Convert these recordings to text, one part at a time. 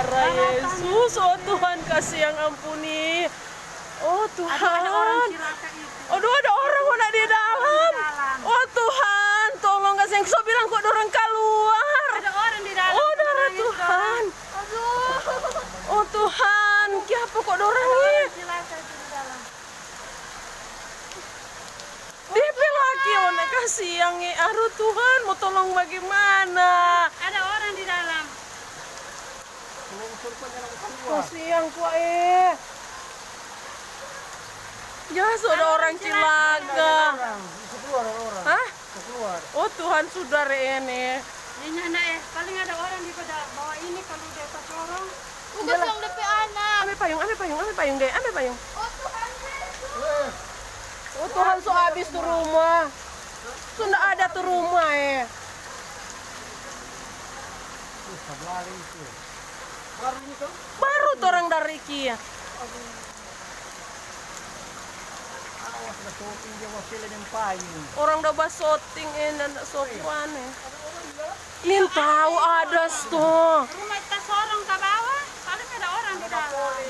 darah Yesus. Oh Tuhan, kasih yang ampuni. Oh Tuhan. Aduh, ada orang mana di dalam. Oh Tuhan, tolong kasih. So bilang kok orang keluar. Ada orang di dalam. Oh darah Tuhan. Aduh. Oh Tuhan, kenapa kok orang ini? Dia lagi mana kasih yang aduh Tuhan, mau tolong bagaimana? Ada orang di dalam. Oh siang kok ya sudah orang Cilaga. Hah? Oh Tuhan sudah ini. Ini anak paling ada orang di bawah ini kalau dia pacorong. Bukan yang DP anak. Ambil payung deh, ambil payung. Oh Tuhan Yesus. Oh Tuhan, so habis tuh rumah. Sudah ada tuh rumah Baru tuh orang dari Kia. Orang udah basoting dan sopan Min tahu ada tuh. Rumah kita sorong ke bawah. Paling ada orang di dalam.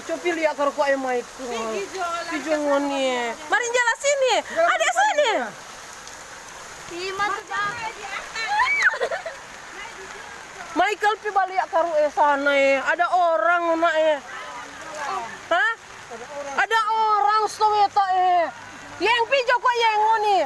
Coba lihat kalau kau Michael. Pijongon nih. Mari jelas sini. Ada sini. Michael pi balik karo sana Ada orang mana Hah? Ada orang stoweta Yang pijo kok yang ngoni.